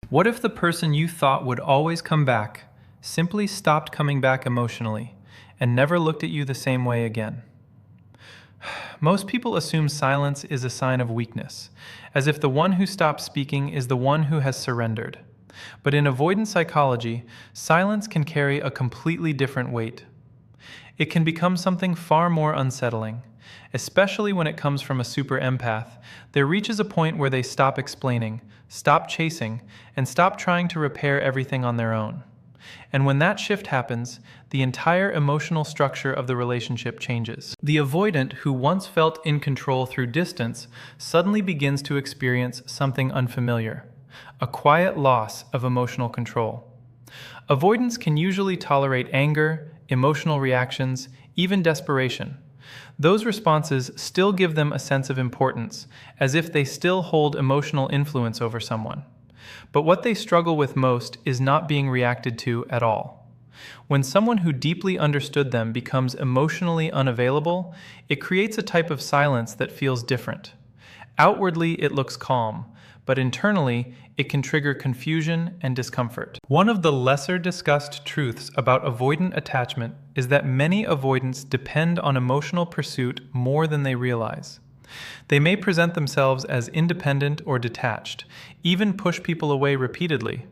What if the person you thought would always come back simply stopped coming back emotionally and never looked at you the same way again? Most people assume silence is a sign of weakness, as if the one who stops speaking is the one who has surrendered. But in avoidant psychology, silence can carry a completely different weight. It can become something far more unsettling, especially when it comes from a super empath. There reaches a point where they stop explaining, stop chasing, and stop trying to repair everything on their own. And when that shift happens, the entire emotional structure of the relationship changes. The avoidant who once felt in control through distance suddenly begins to experience something unfamiliar, a quiet loss of emotional control. Avoidants can usually tolerate anger, emotional reactions, even desperation. Those responses still give them a sense of importance, as if they still hold emotional influence over someone. But what they struggle with most is not being reacted to at all. When someone who deeply understood them becomes emotionally unavailable, it creates a type of silence that feels different. Outwardly, it looks calm, but internally, it can trigger confusion and discomfort. One of the lesser discussed truths about avoidant attachment is that many avoidants depend on emotional pursuit more than they realize. They may present themselves as independent or detached, even push people away repeatedly,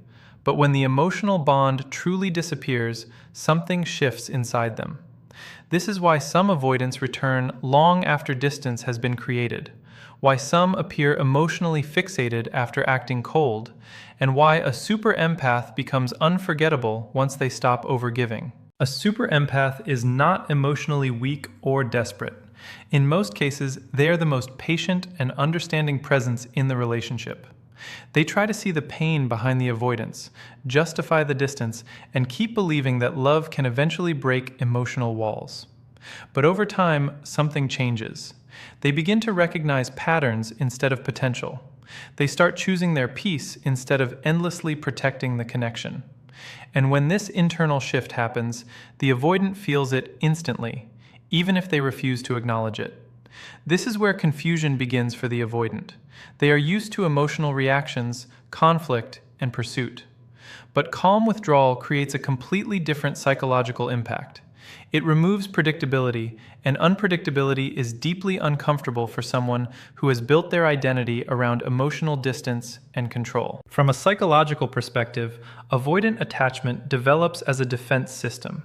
but when the emotional bond truly disappears, something shifts inside them. This is why some avoidants return long after distance has been created, why some appear emotionally fixated after acting cold, and why a super empath becomes unforgettable once they stop overgiving. A super empath is not emotionally weak or desperate. In most cases, they are the most patient and understanding presence in the relationship. They try to see the pain behind the avoidance, justify the distance, and keep believing that love can eventually break emotional walls. But over time, something changes. They begin to recognize patterns instead of potential. They start choosing their peace instead of endlessly protecting the connection. And when this internal shift happens, the avoidant feels it instantly, even if they refuse to acknowledge it. This is where confusion begins for the avoidant. They are used to emotional reactions, conflict, and pursuit. But calm withdrawal creates a completely different psychological impact. It removes predictability, and unpredictability is deeply uncomfortable for someone who has built their identity around emotional distance and control. From a psychological perspective, avoidant attachment develops as a defense system.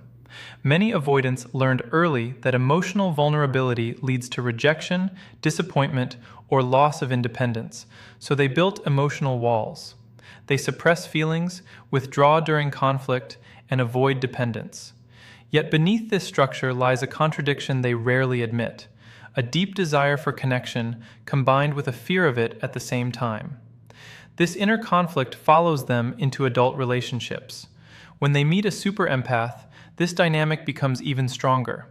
Many avoidants learned early that emotional vulnerability leads to rejection, disappointment, or loss of independence, so they built emotional walls. They suppress feelings, withdraw during conflict, and avoid dependence. Yet beneath this structure lies a contradiction they rarely admit, a deep desire for connection combined with a fear of it at the same time. This inner conflict follows them into adult relationships. When they meet a super empath, this dynamic becomes even stronger.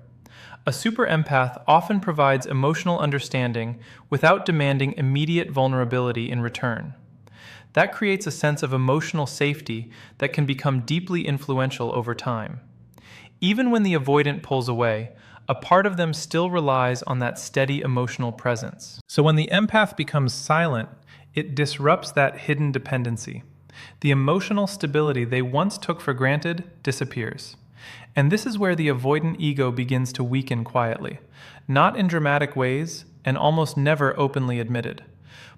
A super empath often provides emotional understanding without demanding immediate vulnerability in return. That creates a sense of emotional safety that can become deeply influential over time. Even when the avoidant pulls away, a part of them still relies on that steady emotional presence. So when the empath becomes silent, it disrupts that hidden dependency. The emotional stability they once took for granted disappears. And this is where the avoidant ego begins to weaken quietly, not in dramatic ways and almost never openly admitted.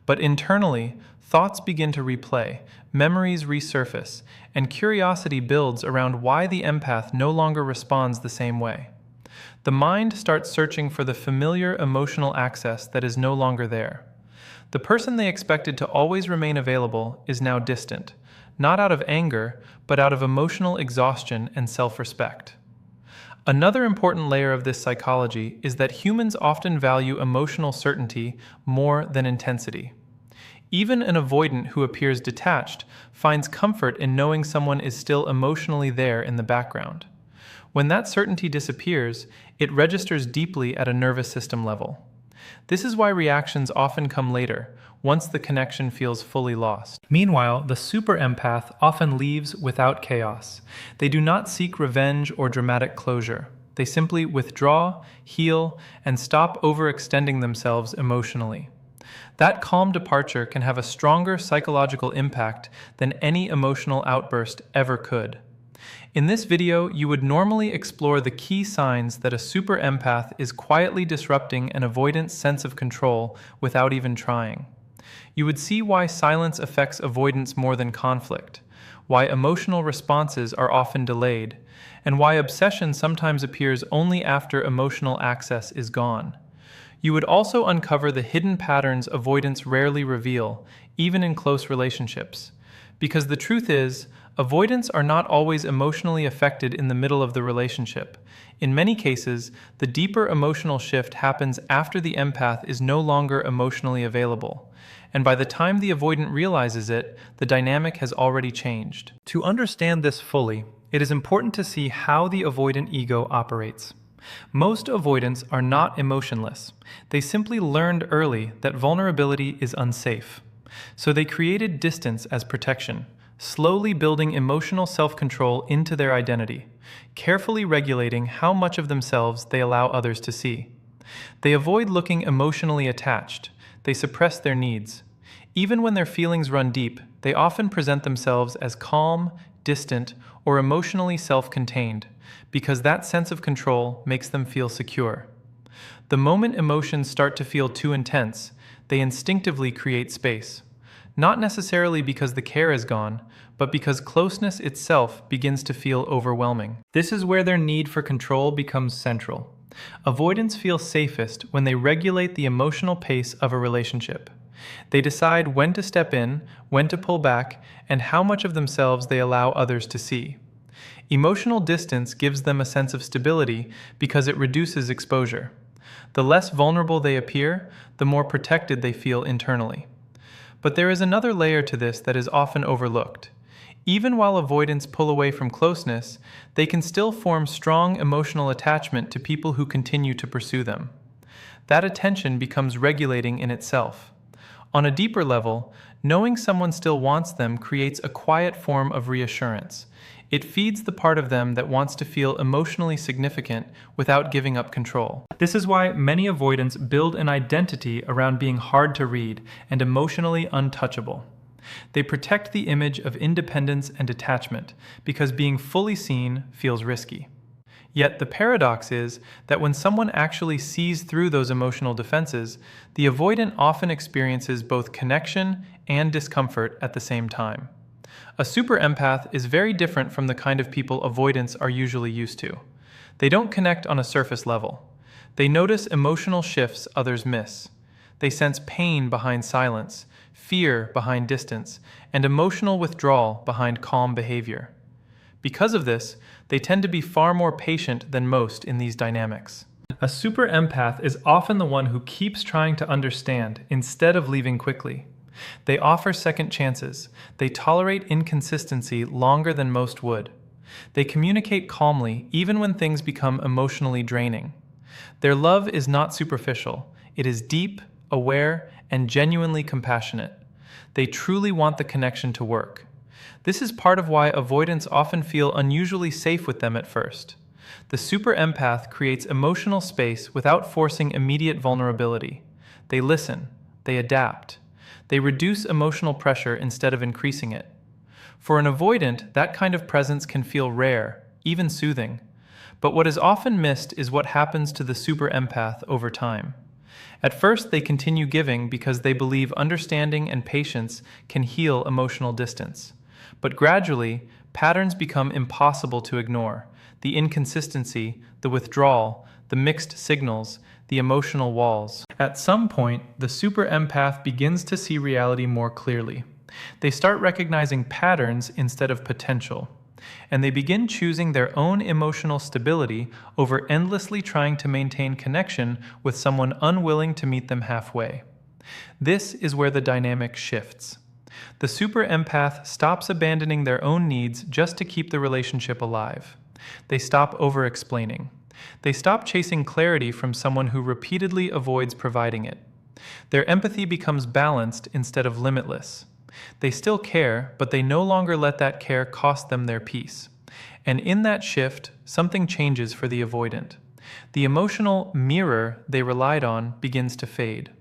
But internally, thoughts begin to replay, memories resurface, and curiosity builds around why the empath no longer responds the same way. The mind starts searching for the familiar emotional access that is no longer there. The person they expected to always remain available is now distant, not out of anger, but out of emotional exhaustion and self-respect. Another important layer of this psychology is that humans often value emotional certainty more than intensity. Even an avoidant who appears detached finds comfort in knowing someone is still emotionally there in the background. When that certainty disappears, it registers deeply at a nervous system level. This is why reactions often come later, once the connection feels fully lost. Meanwhile, the super empath often leaves without chaos. They do not seek revenge or dramatic closure. They simply withdraw, heal, and stop overextending themselves emotionally. That calm departure can have a stronger psychological impact than any emotional outburst ever could. In this video, you would normally explore the key signs that a super empath is quietly disrupting an avoidant's sense of control without even trying. You would see why silence affects avoidance more than conflict, why emotional responses are often delayed, and why obsession sometimes appears only after emotional access is gone. You would also uncover the hidden patterns avoidants rarely reveal, even in close relationships. Because the truth is, avoidants are not always emotionally affected in the middle of the relationship. In many cases, the deeper emotional shift happens after the empath is no longer emotionally available. And by the time the avoidant realizes it, the dynamic has already changed. To understand this fully, it is important to see how the avoidant ego operates. Most avoidants are not emotionless. They simply learned early that vulnerability is unsafe. So they created distance as protection, slowly building emotional self-control into their identity, carefully regulating how much of themselves they allow others to see. They avoid looking emotionally attached. They suppress their needs. Even when their feelings run deep, they often present themselves as calm, distant, or emotionally self-contained, because that sense of control makes them feel secure. The moment emotions start to feel too intense, they instinctively create space. Not necessarily because the care is gone, but because closeness itself begins to feel overwhelming. This is where their need for control becomes central. Avoidants feel safest when they regulate the emotional pace of a relationship. They decide when to step in, when to pull back, and how much of themselves they allow others to see. Emotional distance gives them a sense of stability because it reduces exposure. The less vulnerable they appear, the more protected they feel internally. But there is another layer to this that is often overlooked. Even while avoidants pull away from closeness, they can still form strong emotional attachment to people who continue to pursue them. That attention becomes regulating in itself. On a deeper level, knowing someone still wants them creates a quiet form of reassurance. It feeds the part of them that wants to feel emotionally significant without giving up control. This is why many avoidants build an identity around being hard to read and emotionally untouchable. They protect the image of independence and detachment because being fully seen feels risky. Yet the paradox is that when someone actually sees through those emotional defenses, the avoidant often experiences both connection and discomfort at the same time. A super empath is very different from the kind of people avoidants are usually used to. They don't connect on a surface level. They notice emotional shifts others miss. They sense pain behind silence, fear behind distance, and emotional withdrawal behind calm behavior. Because of this, they tend to be far more patient than most in these dynamics. A super empath is often the one who keeps trying to understand instead of leaving quickly. They offer second chances. They tolerate inconsistency longer than most would. They communicate calmly even when things become emotionally draining. Their love is not superficial. It is deep, aware, and genuinely compassionate. They truly want the connection to work. This is part of why avoidants often feel unusually safe with them at first. The super empath creates emotional space without forcing immediate vulnerability. They listen. They adapt. They reduce emotional pressure instead of increasing it. For an avoidant, that kind of presence can feel rare, even soothing. But what is often missed is what happens to the super empath over time. At first, they continue giving because they believe understanding and patience can heal emotional distance. But gradually, patterns become impossible to ignore. The inconsistency, the withdrawal, the mixed signals, the emotional walls. At some point, the super empath begins to see reality more clearly. They start recognizing patterns instead of potential. And they begin choosing their own emotional stability over endlessly trying to maintain connection with someone unwilling to meet them halfway. This is where the dynamic shifts. The super empath stops abandoning their own needs just to keep the relationship alive. They stop over-explaining. They stop chasing clarity from someone who repeatedly avoids providing it. Their empathy becomes balanced instead of limitless. They still care, but they no longer let that care cost them their peace. And in that shift, something changes for the avoidant. The emotional mirror they relied on begins to fade.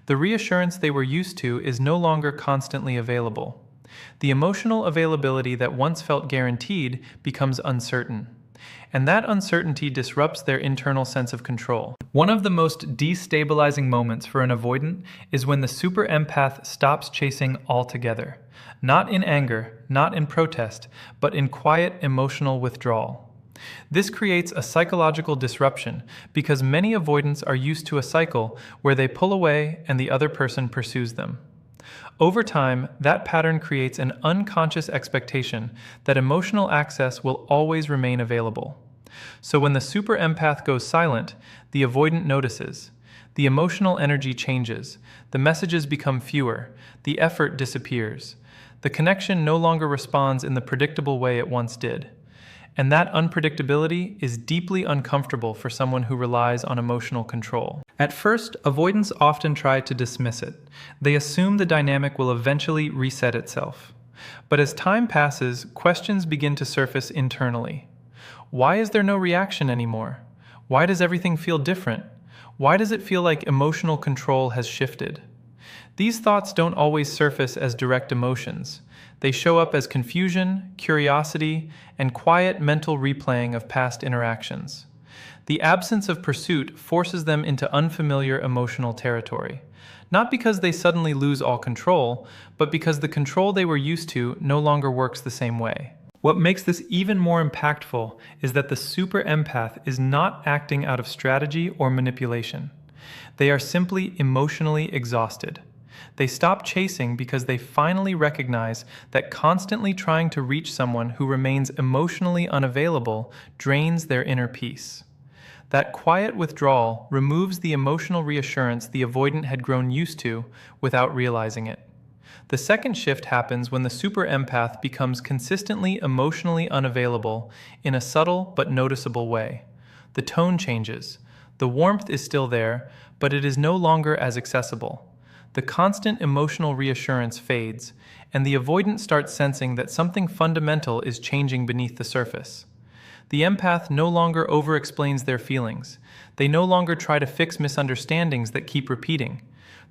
The reassurance they were used to is no longer constantly available. The emotional availability that once felt guaranteed becomes uncertain, and that uncertainty disrupts their internal sense of control. One of the most destabilizing moments for an avoidant is when the super empath stops chasing altogether. Not in anger, not in protest, but in quiet emotional withdrawal. This creates a psychological disruption because many avoidants are used to a cycle where they pull away and the other person pursues them. Over time, that pattern creates an unconscious expectation that emotional access will always remain available. So when the super empath goes silent, the avoidant notices. The emotional energy changes, the messages become fewer, the effort disappears. The connection no longer responds in the predictable way it once did. And that unpredictability is deeply uncomfortable for someone who relies on emotional control. At first, avoidants often try to dismiss it. They assume the dynamic will eventually reset itself. But as time passes, questions begin to surface internally. Why is there no reaction anymore? Why does everything feel different? Why does it feel like emotional control has shifted? These thoughts don't always surface as direct emotions. They show up as confusion, curiosity, and quiet mental replaying of past interactions. The absence of pursuit forces them into unfamiliar emotional territory, not because they suddenly lose all control, but because the control they were used to no longer works the same way. What makes this even more impactful is that the super empath is not acting out of strategy or manipulation. They are simply emotionally exhausted. They stop chasing because they finally recognize that constantly trying to reach someone who remains emotionally unavailable drains their inner peace. That quiet withdrawal removes the emotional reassurance the avoidant had grown used to without realizing it. The second shift happens when the super empath becomes consistently emotionally unavailable in a subtle but noticeable way. The tone changes. The warmth is still there, but it is no longer as accessible. The constant emotional reassurance fades, and the avoidant starts sensing that something fundamental is changing beneath the surface. The empath no longer over-explains their feelings. They no longer try to fix misunderstandings that keep repeating.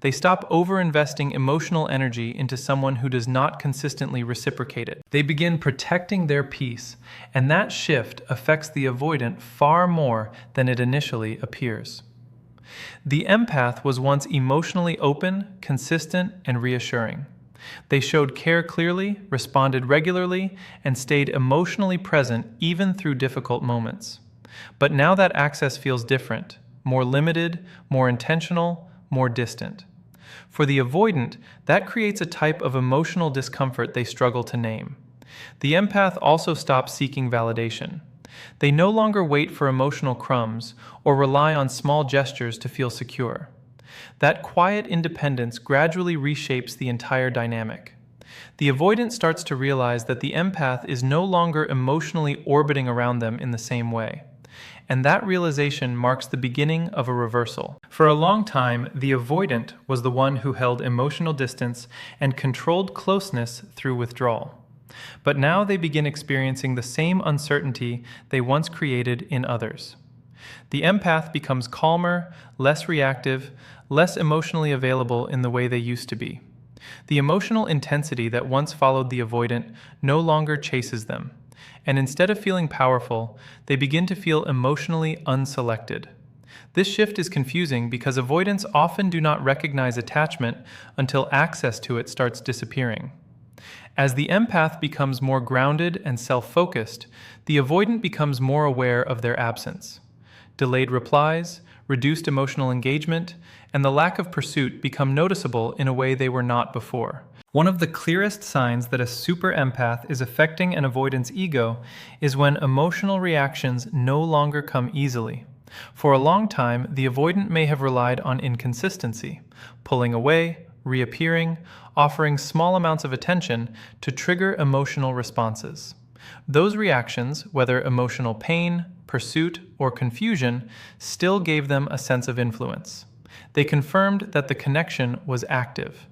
They stop over-investing emotional energy into someone who does not consistently reciprocate it. They begin protecting their peace, and that shift affects the avoidant far more than it initially appears. The empath was once emotionally open, consistent, and reassuring. They showed care clearly, responded regularly, and stayed emotionally present even through difficult moments. But now that access feels different, more limited, more intentional, more distant. For the avoidant, that creates a type of emotional discomfort they struggle to name. The empath also stops seeking validation. They no longer wait for emotional crumbs or rely on small gestures to feel secure. That quiet independence gradually reshapes the entire dynamic. The avoidant starts to realize that the empath is no longer emotionally orbiting around them in the same way. And that realization marks the beginning of a reversal. For a long time, the avoidant was the one who held emotional distance and controlled closeness through withdrawal. But now they begin experiencing the same uncertainty they once created in others. The empath becomes calmer, less reactive, less emotionally available in the way they used to be. The emotional intensity that once followed the avoidant no longer chases them, and instead of feeling powerful, they begin to feel emotionally unselected. This shift is confusing because avoidants often do not recognize attachment until access to it starts disappearing. As the empath becomes more grounded and self-focused, the avoidant becomes more aware of their absence. Delayed replies, reduced emotional engagement, and the lack of pursuit become noticeable in a way they were not before. One of the clearest signs that a super empath is affecting an avoidant's ego is when emotional reactions no longer come easily. For a long time, the avoidant may have relied on inconsistency, pulling away, reappearing, offering small amounts of attention to trigger emotional responses. Those reactions, whether emotional pain, pursuit, or confusion, still gave them a sense of influence. They confirmed that the connection was active.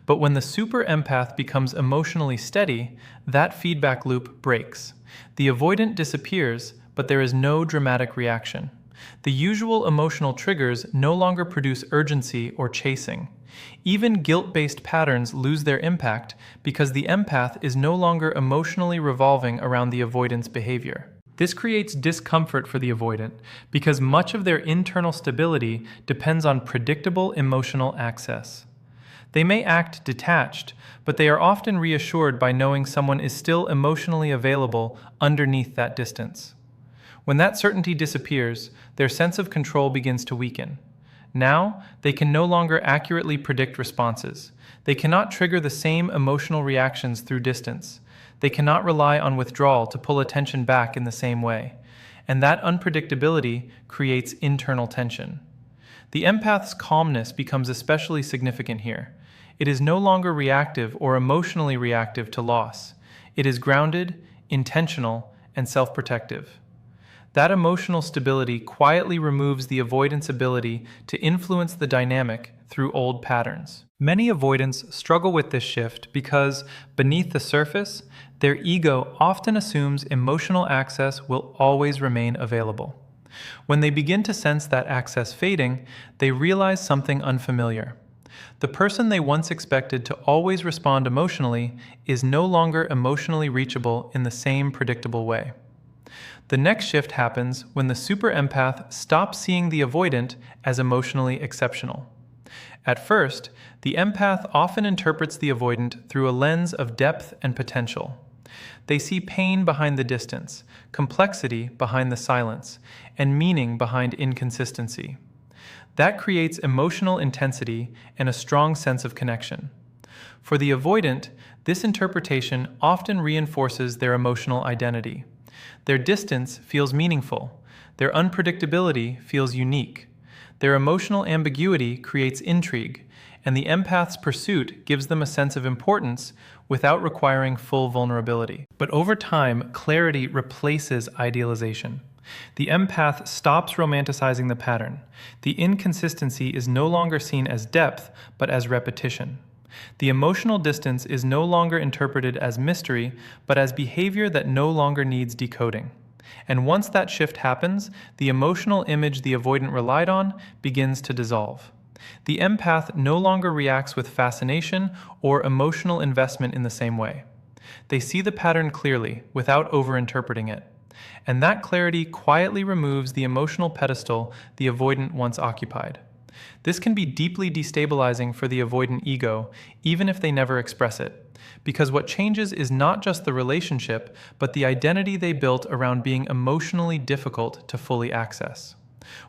But when the super empath becomes emotionally steady, that feedback loop breaks. The avoidant disappears, but there is no dramatic reaction. The usual emotional triggers no longer produce urgency or chasing. Even guilt-based patterns lose their impact because the empath is no longer emotionally revolving around the avoidance behavior. This creates discomfort for the avoidant because much of their internal stability depends on predictable emotional access. They may act detached, but they are often reassured by knowing someone is still emotionally available underneath that distance. When that certainty disappears, their sense of control begins to weaken. Now, they can no longer accurately predict responses. They cannot trigger the same emotional reactions through distance. They cannot rely on withdrawal to pull attention back in the same way. And that unpredictability creates internal tension. The empath's calmness becomes especially significant here. It is no longer reactive or emotionally reactive to loss. It is grounded, intentional, and self-protective. That emotional stability quietly removes the avoidant's ability to influence the dynamic through old patterns. Many avoidants struggle with this shift because, beneath the surface, their ego often assumes emotional access will always remain available. When they begin to sense that access fading, they realize something unfamiliar. The person they once expected to always respond emotionally is no longer emotionally reachable in the same predictable way. The next shift happens when the super empath stops seeing the avoidant as emotionally exceptional. At first, the empath often interprets the avoidant through a lens of depth and potential. They see pain behind the distance, complexity behind the silence, and meaning behind inconsistency. That creates emotional intensity and a strong sense of connection. For the avoidant, this interpretation often reinforces their emotional identity. Their distance feels meaningful. Their unpredictability feels unique. Their emotional ambiguity creates intrigue, and the empath's pursuit gives them a sense of importance without requiring full vulnerability. But over time, clarity replaces idealization. The empath stops romanticizing the pattern. The inconsistency is no longer seen as depth, but as repetition. The emotional distance is no longer interpreted as mystery, but as behavior that no longer needs decoding. And once that shift happens, the emotional image the avoidant relied on begins to dissolve. The empath no longer reacts with fascination or emotional investment in the same way. They see the pattern clearly, without overinterpreting it. And that clarity quietly removes the emotional pedestal the avoidant once occupied. This can be deeply destabilizing for the avoidant ego, even if they never express it, because what changes is not just the relationship, but the identity they built around being emotionally difficult to fully access.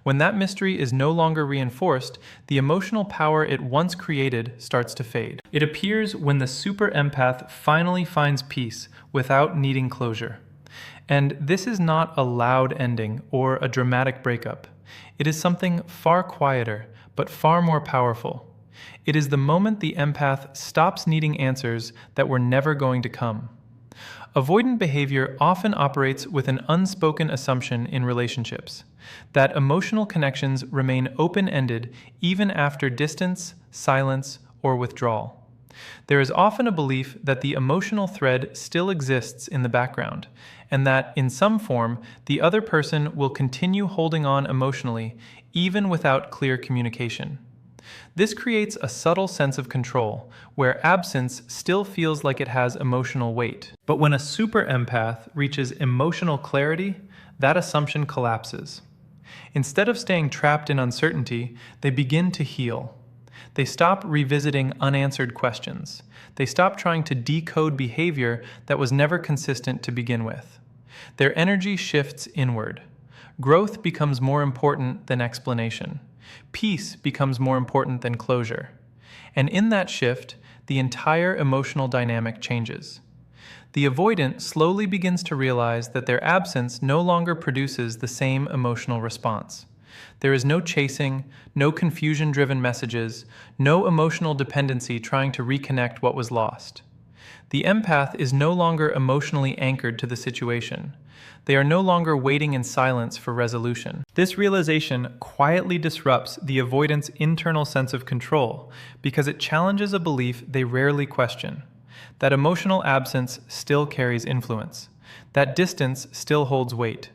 When that mystery is no longer reinforced, the emotional power it once created starts to fade. It appears when the super empath finally finds peace without needing closure. And this is not a loud ending or a dramatic breakup. It is something far quieter, but far more powerful. It is the moment the empath stops needing answers that were never going to come. Avoidant behavior often operates with an unspoken assumption in relationships, that emotional connections remain open-ended even after distance, silence, or withdrawal. There is often a belief that the emotional thread still exists in the background, and that, in some form, the other person will continue holding on emotionally, even without clear communication. This creates a subtle sense of control, where absence still feels like it has emotional weight. But when a super empath reaches emotional clarity, that assumption collapses. Instead of staying trapped in uncertainty, they begin to heal. They stop revisiting unanswered questions. They stop trying to decode behavior that was never consistent to begin with. Their energy shifts inward. Growth becomes more important than explanation. Peace becomes more important than closure. And in that shift, the entire emotional dynamic changes. The avoidant slowly begins to realize that their absence no longer produces the same emotional response. There is no chasing, no confusion-driven messages, no emotional dependency trying to reconnect what was lost. The empath is no longer emotionally anchored to the situation. They are no longer waiting in silence for resolution. This realization quietly disrupts the avoidant's internal sense of control because it challenges a belief they rarely question: that emotional absence still carries influence, that distance still holds weight.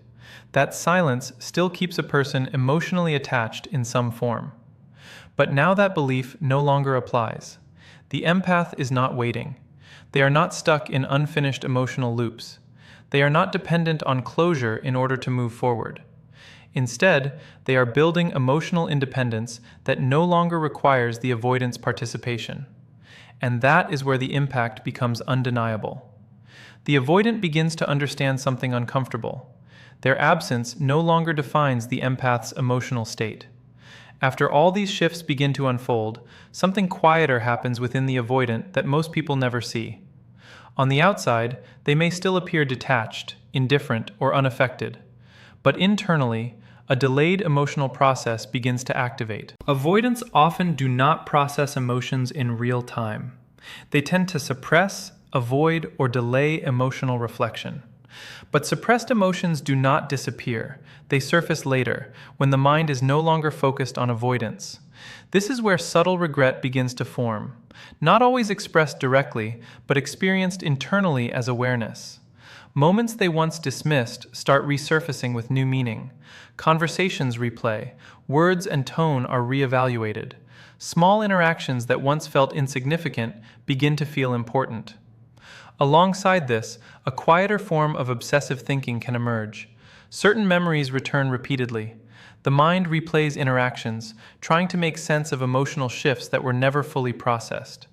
That silence still keeps a person emotionally attached in some form. But now that belief no longer applies. The empath is not waiting. They are not stuck in unfinished emotional loops. They are not dependent on closure in order to move forward. Instead, they are building emotional independence that no longer requires the avoidance participation. And that is where the impact becomes undeniable. The avoidant begins to understand something uncomfortable. Their absence no longer defines the empath's emotional state. After all these shifts begin to unfold, something quieter happens within the avoidant that most people never see. On the outside, they may still appear detached, indifferent, or unaffected. But internally, a delayed emotional process begins to activate. Avoidants often do not process emotions in real time. They tend to suppress, avoid, or delay emotional reflection. But suppressed emotions do not disappear. They surface later, when the mind is no longer focused on avoidance. This is where subtle regret begins to form, not always expressed directly, but experienced internally as awareness. Moments they once dismissed start resurfacing with new meaning. Conversations replay, words and tone are reevaluated. Small interactions that once felt insignificant begin to feel important. Alongside this, a quieter form of obsessive thinking can emerge. Certain memories return repeatedly. The mind replays interactions, trying to make sense of emotional shifts that were never fully processed.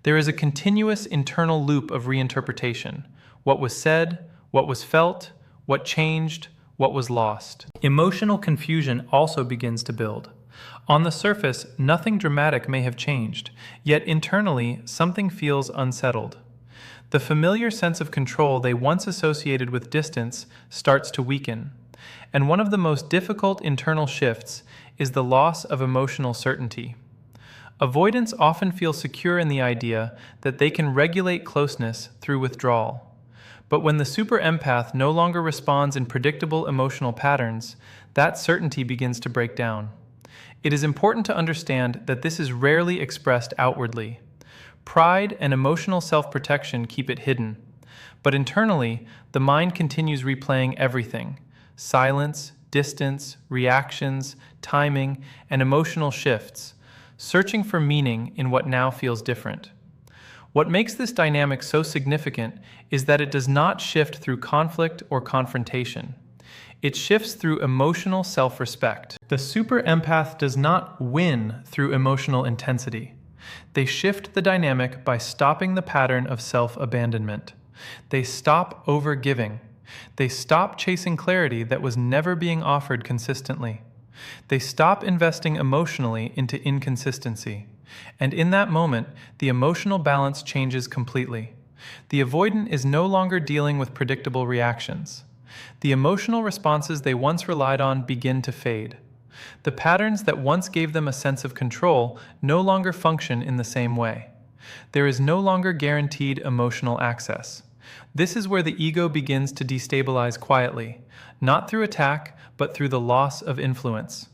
There is a continuous internal loop of reinterpretation. What was said, what was felt, what changed, what was lost. Emotional confusion also begins to build. On the surface, nothing dramatic may have changed, yet internally, something feels unsettled. The familiar sense of control they once associated with distance starts to weaken. And one of the most difficult internal shifts is the loss of emotional certainty. Avoidants often feel secure in the idea that they can regulate closeness through withdrawal. But when the super empath no longer responds in predictable emotional patterns, that certainty begins to break down. It is important to understand that this is rarely expressed outwardly. Pride and emotional self-protection keep it hidden. But internally, the mind continues replaying everything: silence, distance, reactions, timing, and emotional shifts, searching for meaning in what now feels different. What makes this dynamic so significant is that it does not shift through conflict or confrontation. It shifts through emotional self-respect. The super empath does not win through emotional intensity. They shift the dynamic by stopping the pattern of self-abandonment. They stop over-giving. They stop chasing clarity that was never being offered consistently. They stop investing emotionally into inconsistency. And in that moment, the emotional balance changes completely. The avoidant is no longer dealing with predictable reactions. The emotional responses they once relied on begin to fade. The patterns that once gave them a sense of control no longer function in the same way. There is no longer guaranteed emotional access. This is where the ego begins to destabilize quietly, not through attack, but through the loss of influence.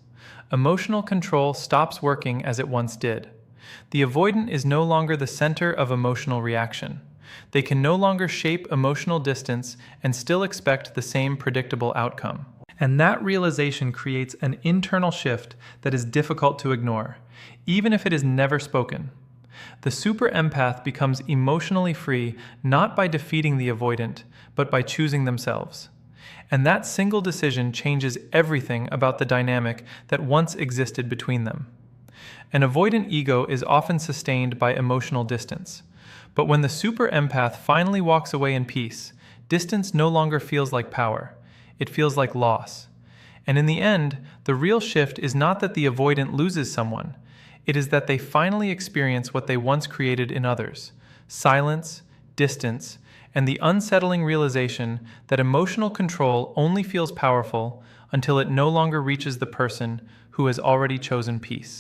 Emotional control stops working as it once did. The avoidant is no longer the center of emotional reaction. They can no longer shape emotional distance and still expect the same predictable outcome. And that realization creates an internal shift that is difficult to ignore, even if it is never spoken. The super empath becomes emotionally free not by defeating the avoidant, but by choosing themselves. And that single decision changes everything about the dynamic that once existed between them. An avoidant ego is often sustained by emotional distance. But when the super empath finally walks away in peace, distance no longer feels like power. It feels like loss. And in the end, the real shift is not that the avoidant loses someone. It is that they finally experience what they once created in others: silence, distance, and the unsettling realization that emotional control only feels powerful until it no longer reaches the person who has already chosen peace.